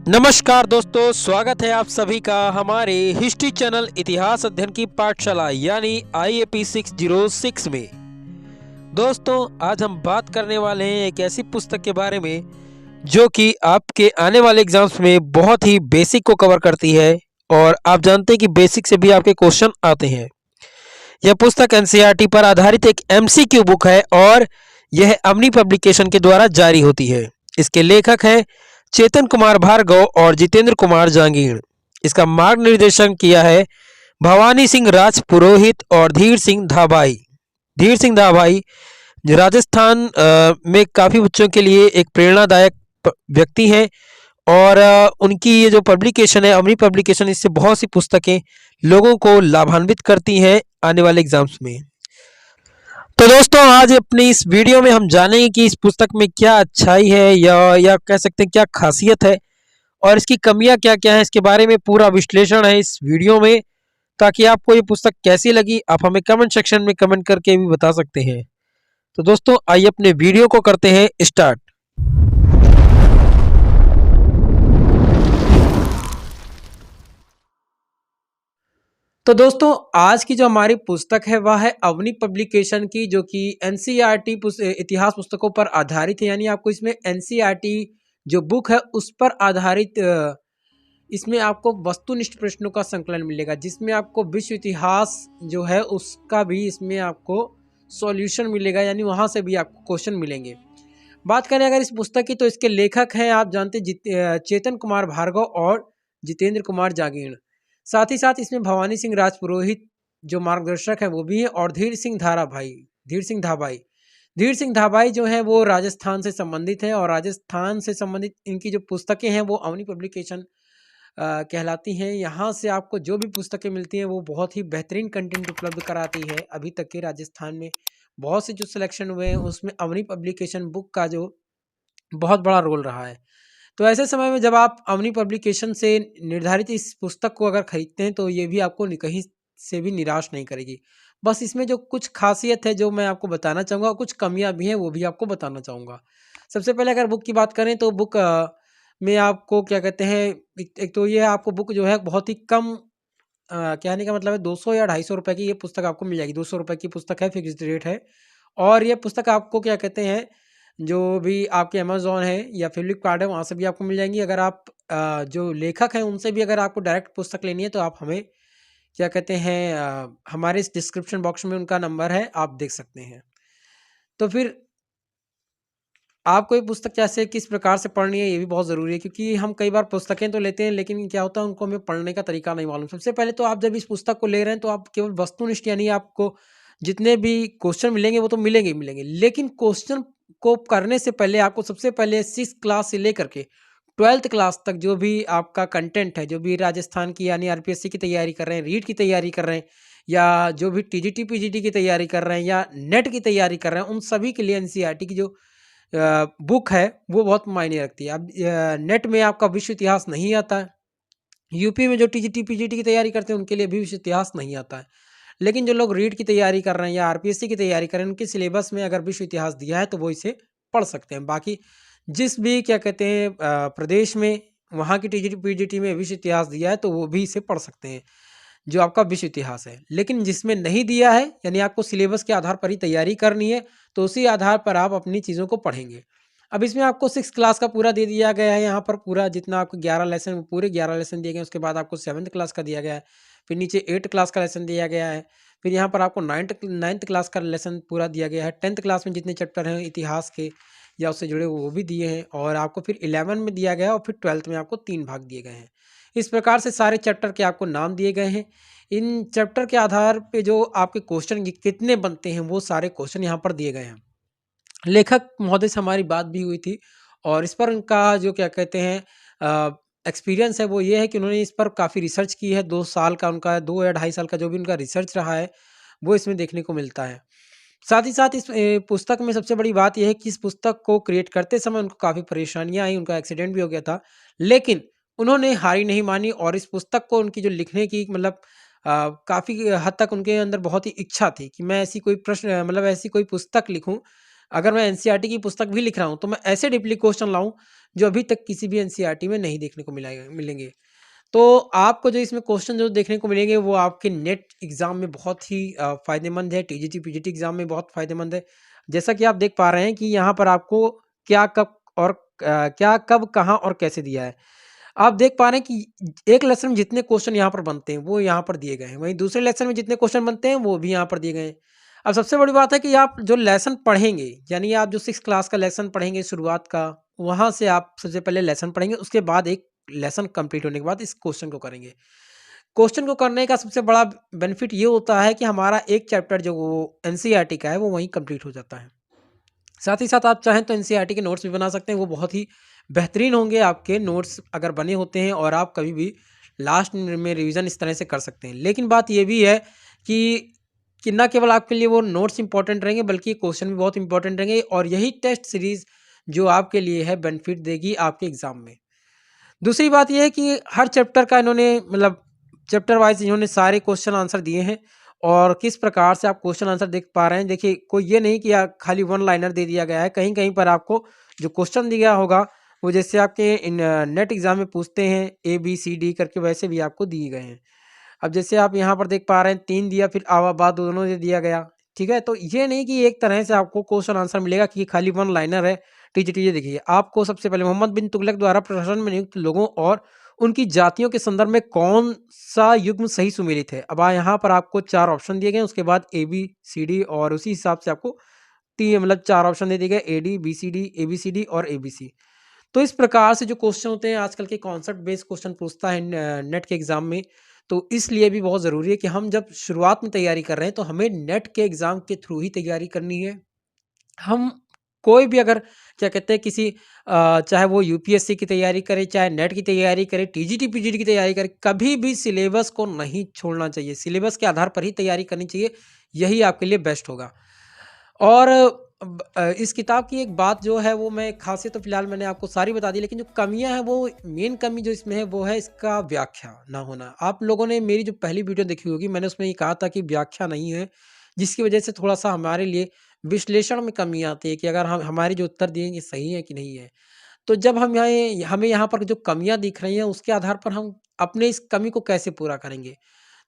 नमस्कार दोस्तों, स्वागत है आप सभी का हमारे हिस्ट्री चैनल इतिहास अध्ययन की पाठशाला यानी IAP 606 में। दोस्तों, आज हम बात करने वाले हैं एक ऐसी पुस्तक के बारे में जो कि आपके आने वाले एग्जाम्स में बहुत ही बेसिक को कवर करती है और आप जानते हैं कि बेसिक से भी आपके क्वेश्चन आते हैं। यह पुस्तक NCERT पर आधारित एक MCQ बुक है और यह अवनी पब्लिकेशन के द्वारा जारी होती है। इसके लेखक हैं चेतन कुमार भार्गव और जितेंद्र कुमार जांगीड़। इसका मार्ग निर्देशन किया है भवानी सिंह राजपुरोहित और धीर सिंह धाबाई। धीर सिंह धाबाई राजस्थान में काफ़ी बच्चों के लिए एक प्रेरणादायक व्यक्ति हैं और उनकी ये जो पब्लिकेशन है अवनी पब्लिकेशन, इससे बहुत सी पुस्तकें लोगों को लाभान्वित करती हैं आने वाले एग्जाम्स में। तो दोस्तों, आज अपनी इस वीडियो में हम जानेंगे कि इस पुस्तक में क्या अच्छाई है या कह सकते हैं क्या खासियत है और इसकी कमियां क्या क्या हैं। इसके बारे में पूरा विश्लेषण है इस वीडियो में। ताकि आपको ये पुस्तक कैसी लगी आप हमें कमेंट सेक्शन में कमेंट करके भी बता सकते हैं। तो दोस्तों, आइए अपने वीडियो को करते हैं स्टार्ट। तो दोस्तों, आज की जो हमारी पुस्तक है वह है अवनी पब्लिकेशन की, जो कि NCERT इतिहास पुस्तकों पर आधारित है। यानी आपको इसमें NCERT जो बुक है उस पर आधारित इसमें आपको वस्तुनिष्ठ प्रश्नों का संकलन मिलेगा, जिसमें आपको विश्व इतिहास जो है उसका भी इसमें आपको सॉल्यूशन मिलेगा, यानी वहाँ से भी आपको क्वेश्चन मिलेंगे। बात करें अगर इस पुस्तक की, तो इसके लेखक हैं आप जानते चेतन कुमार भार्गव और जितेंद्र कुमार जागीड़। साथ ही साथ इसमें भवानी सिंह राजपुरोहित जो मार्गदर्शक है वो भी है, और धीर सिंह धाबाई। धीर सिंह धाबाई जो है वो राजस्थान से संबंधित है, और राजस्थान से संबंधित इनकी जो पुस्तकें हैं वो अवनी पब्लिकेशन कहलाती हैं। यहाँ से आपको जो भी पुस्तकें मिलती हैं वो बहुत ही बेहतरीन कंटेंट उपलब्ध कराती है। अभी तक के राजस्थान में बहुत से जो सिलेक्शन हुए हैं उसमें अवनी पब्लिकेशन बुक का जो बहुत बड़ा रोल रहा है। तो ऐसे समय में जब आप अवनी पब्लिकेशन से निर्धारित इस पुस्तक को अगर खरीदते हैं तो ये भी आपको कहीं से भी निराश नहीं करेगी। बस इसमें जो कुछ खासियत है जो मैं आपको बताना चाहूँगा, कुछ कमियां भी हैं वो भी आपको बताना चाहूँगा। सबसे पहले अगर बुक की बात करें तो बुक में आपको क्या कहते हैं, एक तो ये आपको बुक जो है बहुत ही कम कहने का मतलब है 200 या 250 रुपए की ये पुस्तक आपको मिल जाएगी। 200 रुपए की पुस्तक है, फिक्स्ड रेट है। और ये पुस्तक आपको क्या कहते हैं, जो भी आपके अमेज़न है या फ्लिपकार्ट है वहाँ से भी आपको मिल जाएंगी। अगर आप जो लेखक हैं उनसे भी अगर आपको डायरेक्ट पुस्तक लेनी है तो आप हमें क्या कहते हैं, हमारे इस डिस्क्रिप्शन बॉक्स में उनका नंबर है, आप देख सकते हैं। तो फिर आपको ये पुस्तक कैसे किस प्रकार से पढ़नी है ये भी बहुत ज़रूरी है, क्योंकि हम कई बार पुस्तकें तो लेते हैं लेकिन क्या होता है उनको हमें पढ़ने का तरीका नहीं मालूम। सबसे पहले तो आप जब इस पुस्तक को ले रहे हैं तो आप केवल वस्तुनिष्ठ यानी आपको जितने भी क्वेश्चन मिलेंगे वो तो मिलेंगे ही मिलेंगे, लेकिन क्वेश्चन को करने से पहले आपको सबसे पहले 6 क्लास से लेकर के 12th क्लास तक जो भी आपका कंटेंट है, जो भी राजस्थान की यानी RPSC की तैयारी कर रहे हैं, रीट की तैयारी कर रहे हैं, या जो भी TGT PGT की तैयारी कर रहे हैं या नेट की तैयारी कर रहे हैं, उन सभी के लिए NCERT की जो बुक है वो बहुत मायने रखती है। अब नेट में आपका विश्व इतिहास नहीं आता है, यूपी में जो TGT PGT की तैयारी करते हैं उनके लिए भी विश्व इतिहास नहीं आता है, लेकिन जो लोग रीट की तैयारी कर रहे हैं या RPSC की तैयारी कर रहे हैं उनके सिलेबस में अगर विश्व इतिहास दिया है तो वो इसे पढ़ सकते हैं। बाकी जिस भी क्या कहते हैं प्रदेश में वहाँ की TGT PGT में विश्व इतिहास दिया है तो वो भी इसे पढ़ सकते हैं, जो आपका विश्व इतिहास है। लेकिन जिसमें नहीं दिया है यानी आपको सिलेबस के आधार पर ही तैयारी करनी है तो उसी आधार पर आप अपनी चीज़ों को पढ़ेंगे। अब इसमें आपको 6 क्लास का पूरा दे दिया गया है, यहाँ पर पूरा जितना आपको 11 लेसन पूरे 11 लेसन दिए गए हैं। उसके बाद आपको 7th क्लास का दिया गया है, फिर नीचे 8 क्लास का लेसन दिया गया है, फिर यहाँ पर आपको 9th क्लास का लेसन पूरा दिया गया है। 10th क्लास में जितने चैप्टर हैं इतिहास के या उससे जुड़े वो भी दिए हैं, और आपको फिर 11 में दिया गया है, और फिर 12th में आपको 3 भाग दिए गए हैं। इस प्रकार से सारे चैप्टर के आपको नाम दिए गए हैं। इन चैप्टर के आधार पे जो आपके क्वेश्चन कितने बनते हैं वो सारे क्वेश्चन यहाँ पर दिए गए हैं। लेखक महोदय से हमारी बात भी हुई थी और इस पर उनका जो क्या कहते हैं एक्सपीरियंस है वो ये है कि उन्होंने इस पर काफ़ी रिसर्च की है। 2 साल का उनका 2 या 2.5 साल का जो भी उनका रिसर्च रहा है वो इसमें देखने को मिलता है। साथ ही साथ इस पुस्तक में सबसे बड़ी बात यह है कि इस पुस्तक को क्रिएट करते समय उनको काफ़ी परेशानियाँ आई, उनका एक्सीडेंट भी हो गया था, लेकिन उन्होंने हारी नहीं मानी और इस पुस्तक को उनकी जो लिखने की मतलब काफ़ी हद तक उनके अंदर बहुत ही इच्छा थी कि मैं ऐसी कोई प्रश्न मतलब ऐसी कोई पुस्तक लिखूं अगर मैं एनसीईआरटी की पुस्तक भी लिख रहा हूँ तो मैं ऐसे डीपली क्वेश्चन लाऊं जो अभी तक किसी भी एनसीईआरटी में नहीं देखने को मिलेंगे। तो आपको जो इसमें क्वेश्चन जो देखने को मिलेंगे वो आपके नेट एग्जाम में बहुत ही फायदेमंद है, टीजीटी पीजीटी एग्जाम में बहुत फायदेमंद है। जैसा कि आप देख पा रहे हैं कि यहाँ पर आपको क्या कब और क्या कब कहाँ और कैसे दिया है। आप देख पा रहे हैं कि एक लेसन में जितने क्वेश्चन यहाँ पर बनते हैं वो यहाँ पर दिए गए हैं, वहीं दूसरे लेसन में जितने क्वेश्चन बनते हैं वो भी यहाँ पर दिए गए हैं। अब सबसे बड़ी बात है कि आप जो लेसन पढ़ेंगे, यानी आप जो 6 क्लास का लेसन पढ़ेंगे शुरुआत का, वहाँ से आप सबसे पहले लेसन पढ़ेंगे, उसके बाद एक लेसन कंप्लीट होने के बाद इस क्वेश्चन को करेंगे। क्वेश्चन को करने का सबसे बड़ा बेनिफिट ये होता है कि हमारा एक चैप्टर जो वो एनसीईआरटी का है वो वहीं कंप्लीट हो जाता है। साथ ही साथ आप चाहें तो एनसीईआरटी के नोट्स भी बना सकते हैं, वो बहुत ही बेहतरीन होंगे आपके नोट्स अगर बने होते हैं, और आप कभी भी लास्ट में रिवीजन इस तरह से कर सकते हैं। लेकिन बात ये भी है कि ना केवल आपके लिए वो नोट्स इंपॉर्टेंट रहेंगे बल्कि क्वेश्चन भी बहुत इंपॉर्टेंट रहेंगे, और यही टेस्ट सीरीज जो आपके लिए है बेनिफिट देगी आपके एग्जाम में। दूसरी बात ये है कि हर चैप्टर का इन्होंने मतलब चैप्टर वाइज इन्होंने सारे क्वेश्चन आंसर दिए हैं, और किस प्रकार से आप क्वेश्चन आंसर देख पा रहे हैं। देखिए कोई ये नहीं कि खाली वन लाइनर दे दिया गया है, कहीं कहीं पर आपको जो क्वेश्चन दिया होगा वो जैसे आपके इन नेट एग्जाम में पूछते हैं ABCD करके, वैसे भी आपको दिए गए हैं। अब जैसे आप यहाँ पर देख पा रहे हैं 3 दिया, फिर आवाबाद दोनों दे दिया गया। ठीक है, तो ये नहीं कि एक तरह से आपको क्वेश्चन आंसर मिलेगा कि खाली वन लाइनर है। टीजीटी देखिए आपको सबसे पहले मोहम्मद बिन तुगलक द्वारा प्रशासन में नियुक्त लोगों और उनकी जातियों के संदर्भ में कौन सा युग्म सही सुमेलित है। अब यहाँ पर आपको 4 ऑप्शन दिए गए, उसके बाद ABCD, और उसी हिसाब से आपको टी मतलब 4 ऑप्शन दे दिए गए AD BCD ABCD और ABC। तो इस प्रकार से जो क्वेश्चन होते हैं आजकल के कॉन्सेप्ट बेस्ड क्वेश्चन पूछता है नेट के एग्जाम में। तो इसलिए भी बहुत ज़रूरी है कि हम जब शुरुआत में तैयारी कर रहे हैं तो हमें नेट के एग्ज़ाम के थ्रू ही तैयारी करनी है। हम कोई भी अगर क्या कहते हैं किसी चाहे वो यूपीएससी की तैयारी करे, चाहे नेट की तैयारी करे, टीजीटी पीजीटी की तैयारी करे, कभी भी सिलेबस को नहीं छोड़ना चाहिए। सिलेबस के आधार पर ही तैयारी करनी चाहिए, यही आपके लिए बेस्ट होगा। और इस किताब की एक बात जो है वो मैं खासियत तो फिलहाल मैंने आपको सारी बता दी, लेकिन जो कमियां हैं वो मेन कमी जो इसमें है वो है इसका व्याख्या ना होना। आप लोगों ने मेरी जो पहली वीडियो देखी होगी, मैंने उसमें ये कहा था कि व्याख्या नहीं है, जिसकी वजह से थोड़ा सा हमारे लिए विश्लेषण में कमी आती है कि अगर हम हमारे जो उत्तर दिए ये सही है कि नहीं है। तो जब हमें यहाँ पर जो कमियां दिख रही हैं उसके आधार पर हम अपने इस कमी को कैसे पूरा करेंगे।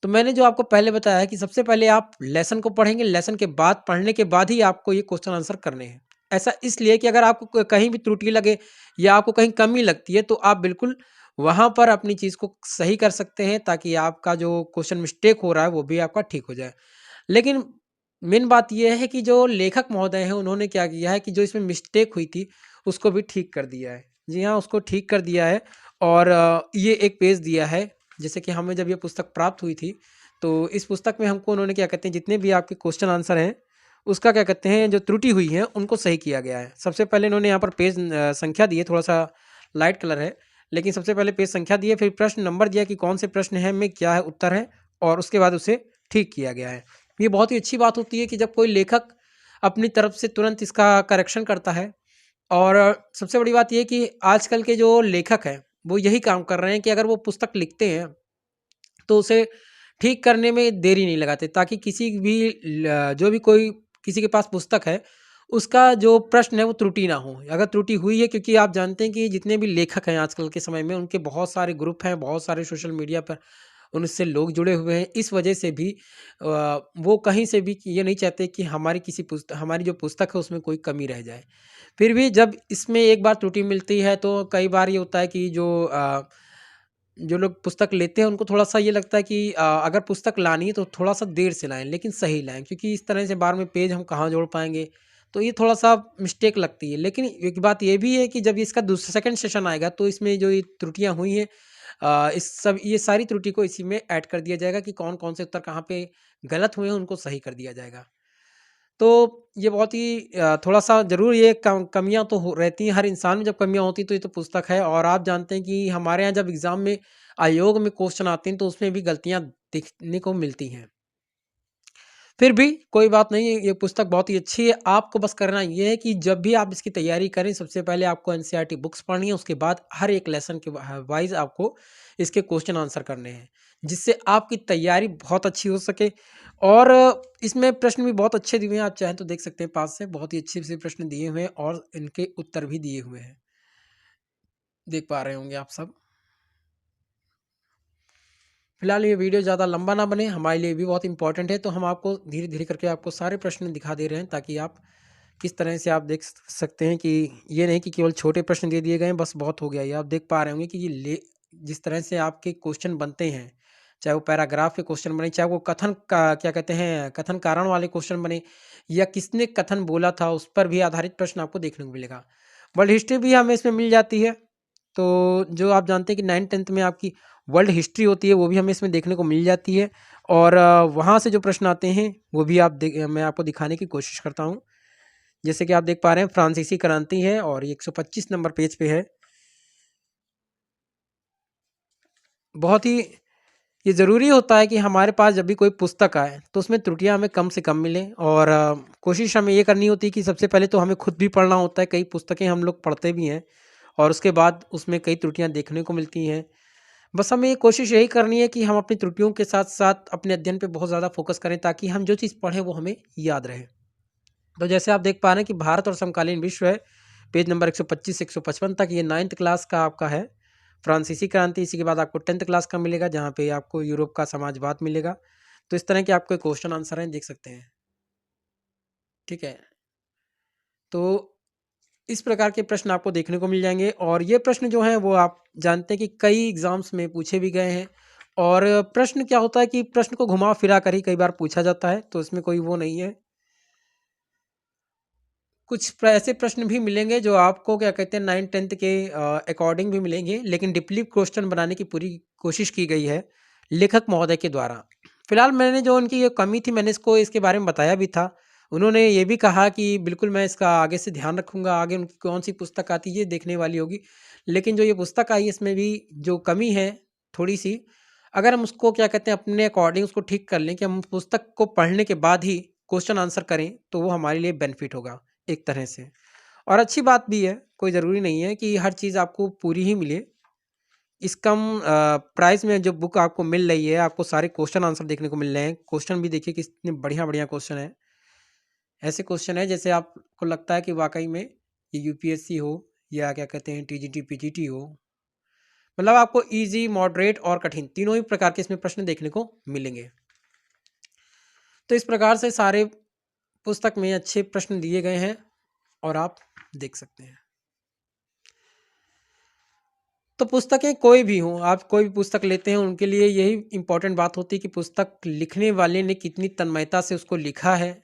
तो मैंने जो आपको पहले बताया है कि सबसे पहले आप लेसन को पढ़ेंगे, लेसन के बाद पढ़ने के बाद ही आपको ये क्वेश्चन आंसर करने हैं। ऐसा इसलिए कि अगर आपको कहीं भी त्रुटि लगे या आपको कहीं कमी लगती है तो आप बिल्कुल वहाँ पर अपनी चीज़ को सही कर सकते हैं, ताकि आपका जो क्वेश्चन मिस्टेक हो रहा है वो भी आपका ठीक हो जाए। लेकिन मेन बात ये है कि जो लेखक महोदय हैं उन्होंने क्या किया है कि जो इसमें मिस्टेक हुई थी उसको भी ठीक कर दिया है। जी हाँ, उसको ठीक कर दिया है, और ये एक पेज दिया है। जैसे कि हमें जब ये पुस्तक प्राप्त हुई थी तो इस पुस्तक में हमको उन्होंने क्या कहते हैं जितने भी आपके क्वेश्चन आंसर हैं उसका क्या कहते हैं जो त्रुटि हुई है उनको सही किया गया है। सबसे पहले इन्होंने यहाँ पर पेज संख्या दी है, थोड़ा सा लाइट कलर है, लेकिन सबसे पहले पेज संख्या दी है, फिर प्रश्न नंबर दिया कि कौन से प्रश्न है में क्या है उत्तर है, और उसके बाद उसे ठीक किया गया है। ये बहुत ही अच्छी बात होती है कि जब कोई लेखक अपनी तरफ से तुरंत इसका करेक्शन करता है। और सबसे बड़ी बात ये है कि आजकल के जो लेखक हैं वो यही काम कर रहे हैं कि अगर वो पुस्तक लिखते हैं तो उसे ठीक करने में देरी नहीं लगाते, ताकि किसी भी जो भी कोई किसी के पास पुस्तक है उसका जो प्रश्न है वो त्रुटि ना हो। अगर त्रुटि हुई है, क्योंकि आप जानते हैं कि जितने भी लेखक हैं आजकल के समय में उनके बहुत सारे ग्रुप हैं, बहुत सारे सोशल मीडिया पर उनसे लोग जुड़े हुए हैं। इस वजह से भी वो कहीं से भी ये नहीं चाहते कि हमारी जो पुस्तक है उसमें कोई कमी रह जाए। फिर भी जब इसमें एक बार त्रुटि मिलती है तो कई बार ये होता है कि जो लोग पुस्तक लेते हैं उनको थोड़ा-सा ये लगता है कि अगर पुस्तक लानी है तो थोड़ा-सा देर से लाएँ, लेकिन सही लाएँ, क्योंकि इस तरह से बार में पेज हम कहाँ जोड़ पाएँगे। तो ये थोड़ा-सा मिस्टेक लगती है। लेकिन एक बात ये भी है कि जब इसका सेकंड सेशन आएगा तो इसमें जो ये त्रुटियाँ हुई हैं ये सारी त्रुटि को इसी में ऐड कर दिया जाएगा कि कौन-कौन से उत्तर कहाँ पे गलत हुए हैं उनको सही कर दिया जाएगा। तो ये बहुत ही थोड़ा-सा ज़रूर ये कमियाँ तो हो रहती हैं, हर इंसान में जब कमियाँ होती हैं तो ये तो पुस्तक है। और आप जानते हैं कि हमारे यहाँ जब एग्ज़ाम में आयोग में क्वेश्चन आते हैं तो उसमें भी गलतियाँ दिखने को मिलती हैं। फिर भी कोई बात नहीं, ये पुस्तक बहुत ही अच्छी है। आपको बस करना ये है कि जब भी आप इसकी तैयारी करें, सबसे पहले आपको एनसीईआरटी बुक्स पढ़नी है, उसके बाद हर एक लेसन के वाइज़ आपको इसके क्वेश्चन आंसर करने हैं, जिससे आपकी तैयारी बहुत अच्छी हो सके। और इसमें प्रश्न भी बहुत अच्छे दिए हुए हैं, आप चाहें तो देख सकते हैं पास से, बहुत ही अच्छे से प्रश्न दिए हुए हैं और इनके उत्तर भी दिए हुए हैं, देख पा रहे होंगे आप सब। फिलहाल ये वीडियो ज़्यादा लंबा ना बने, हमारे लिए भी बहुत इंपॉर्टेंट है, तो हम आपको धीरे धीरे करके आपको सारे प्रश्न दिखा दे रहे हैं, ताकि आप किस तरह से आप देख सकते हैं कि ये नहीं कि केवल छोटे प्रश्न दे दिए गए हैं बस बहुत हो गया। ये आप देख पा रहे होंगे कि ये जिस तरह से आपके क्वेश्चन बनते हैं, चाहे वो पैराग्राफ के क्वेश्चन बने, चाहे वो कथन का क्या कहते हैं कथन कारण वाले क्वेश्चन बने, या किसने कथन बोला था उस पर भी आधारित प्रश्न आपको देखने को मिलेगा। वर्ल्ड हिस्ट्री भी हमें इसमें मिल जाती है। तो जो आप जानते हैं कि 9th-10th में आपकी वर्ल्ड हिस्ट्री होती है, वो भी हमें इसमें देखने को मिल जाती है। और वहाँ से जो प्रश्न आते हैं वो भी मैं आपको दिखाने की कोशिश करता हूँ। जैसे कि आप देख पा रहे हैं फ्रांसीसी क्रांति है और ये 125 नंबर पेज पे है। बहुत ही ये ज़रूरी होता है कि हमारे पास जब भी कोई पुस्तक आए तो उसमें त्रुटियां हमें कम से कम मिलें, और कोशिश हमें ये करनी होती है कि सबसे पहले तो हमें खुद भी पढ़ना होता है। कई पुस्तकें हम लोग पढ़ते भी हैं और उसके बाद उसमें कई त्रुटियां देखने को मिलती हैं। बस हमें ये कोशिश यही करनी है कि हम अपनी त्रुटियों के साथ साथ अपने अध्ययन पे बहुत ज़्यादा फोकस करें, ताकि हम जो चीज़ पढ़ें वो हमें याद रहे। तो जैसे आप देख पा रहे हैं कि भारत और समकालीन विश्व है, पेज नंबर 125 से 155 तक, ये 9th क्लास का आपका है। फ्रांसीसी क्रांति, इसी के बाद आपको 10th क्लास का मिलेगा, जहाँ पे आपको यूरोप का समाजवाद मिलेगा। तो इस तरह के आपके क्वेश्चन आंसर हैं, देख सकते हैं। ठीक है, तो इस प्रकार के प्रश्न आपको देखने को मिल जाएंगे, और ये प्रश्न जो हैं वो आप जानते हैं कि कई एग्जाम्स में पूछे भी गए हैं। और प्रश्न क्या होता है कि प्रश्न को घुमा फिरा कर ही कई बार पूछा जाता है, तो इसमें कोई वो नहीं है। कुछ ऐसे प्रश्न भी मिलेंगे जो आपको क्या कहते हैं 9th-10th के अकॉर्डिंग भी मिलेंगे, लेकिन डीपली क्वेश्चन बनाने की पूरी कोशिश की गई है लेखक महोदय के द्वारा। फिलहाल मैंने जो उनकी ये कमी थी, मैंने इसको इसके बारे में बताया भी था। उन्होंने ये भी कहा कि बिल्कुल मैं इसका आगे से ध्यान रखूंगा, आगे उनकी कौन सी पुस्तक आती है ये देखने वाली होगी। लेकिन जो ये पुस्तक आई इसमें भी जो कमी है थोड़ी सी, अगर हम उसको क्या कहते हैं अपने अकॉर्डिंग उसको ठीक कर लें कि हम पुस्तक को पढ़ने के बाद ही क्वेश्चन आंसर करें, तो वो हमारे लिए बेनिफिट होगा एक तरह से। और अच्छी बात भी है, कोई ज़रूरी नहीं है कि हर चीज़ आपको पूरी ही मिले। इस कम प्राइस में जो बुक आपको मिल रही है, आपको सारे क्वेश्चन आंसर देखने को मिल रहे हैं। क्वेश्चन भी देखिए कितने बढ़िया बढ़िया क्वेश्चन हैं। ऐसे क्वेश्चन है जैसे आपको लगता है कि वाकई में ये यूपीएससी हो या क्या कहते हैं टीजीटी पीजीटी हो, मतलब आपको इजी मॉडरेट और कठिन तीनों ही प्रकार के इसमें प्रश्न देखने को मिलेंगे। तो इस प्रकार से सारे पुस्तक में अच्छे प्रश्न दिए गए हैं और आप देख सकते हैं। तो पुस्तकें कोई भी हों, आप कोई भी पुस्तक लेते हैं उनके लिए यही इम्पोर्टेंट बात होती है कि पुस्तक लिखने वाले ने कितनी तन्मयता से उसको लिखा है।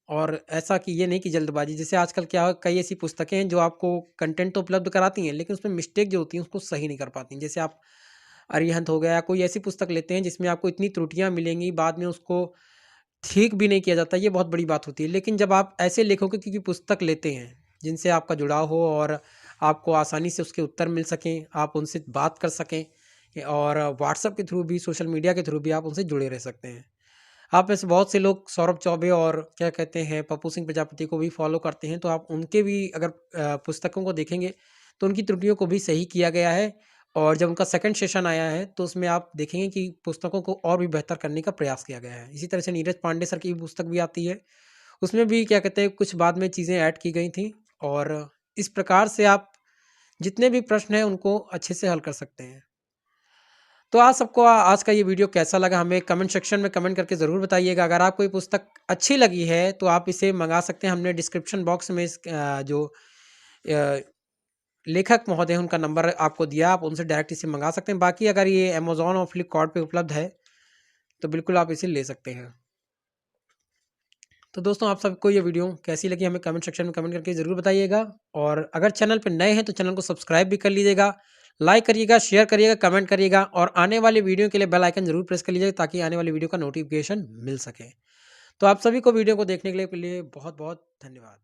और ऐसा कि ये नहीं कि जल्दबाजी, जैसे आजकल क्या है, कई ऐसी पुस्तकें हैं जो आपको कंटेंट तो उपलब्ध कराती हैं लेकिन उसमें मिस्टेक जो होती हैं उसको सही नहीं कर पाती हैं। जैसे आप अरिहंत हो गया, कोई ऐसी पुस्तक लेते हैं जिसमें आपको इतनी त्रुटियां मिलेंगी, बाद में उसको ठीक भी नहीं किया जाता, ये बहुत बड़ी बात होती है। लेकिन जब आप ऐसे लेखकों की पुस्तक लेते हैं जिनसे आपका जुड़ाव हो और आपको आसानी से उसके उत्तर मिल सकें, आप उनसे बात कर सकें, और व्हाट्सएप के थ्रू भी, सोशल मीडिया के थ्रू भी आप उनसे जुड़े रह सकते हैं। आप में से बहुत से लोग सौरभ चौबे और क्या कहते हैं पप्पू सिंह प्रजापति को भी फॉलो करते हैं, तो आप उनके भी अगर पुस्तकों को देखेंगे तो उनकी त्रुटियों को भी सही किया गया है। और जब उनका सेकंड सेशन आया है तो उसमें आप देखेंगे कि पुस्तकों को और भी बेहतर करने का प्रयास किया गया है। इसी तरह से नीरज पांडे सर की भी पुस्तक भी आती है, उसमें भी क्या कहते हैं कुछ बाद में चीज़ें ऐड की गई थी। और इस प्रकार से आप जितने भी प्रश्न हैं उनको अच्छे से हल कर सकते हैं। तो आज सबको आज का ये वीडियो कैसा लगा हमें कमेंट सेक्शन में कमेंट करके ज़रूर बताइएगा। अगर आपको ये पुस्तक अच्छी लगी है तो आप इसे मंगा सकते हैं। हमने डिस्क्रिप्शन बॉक्स में जो अ, लेखक महोदय हैं उनका नंबर आपको दिया, आप उनसे डायरेक्ट इसे मंगा सकते हैं। बाकी अगर ये अमेज़न और फ्लिपकार्ट पे उपलब्ध है तो बिल्कुल आप इसे ले सकते हैं। तो दोस्तों, आप सबको ये वीडियो कैसी लगी हमें कमेंट सेक्शन में कमेंट करके ज़रूर बताइएगा। और अगर चैनल पर नए हैं तो चैनल को सब्सक्राइब भी कर लीजिएगा, लाइक करिएगा, शेयर करिएगा, कमेंट करिएगा, और आने वाली वीडियो के लिए बेल आइकन ज़रूर प्रेस कर लीजिएगा ताकि आने वाली वीडियो का नोटिफिकेशन मिल सके। तो आप सभी को वीडियो को देखने के लिए बहुत बहुत धन्यवाद।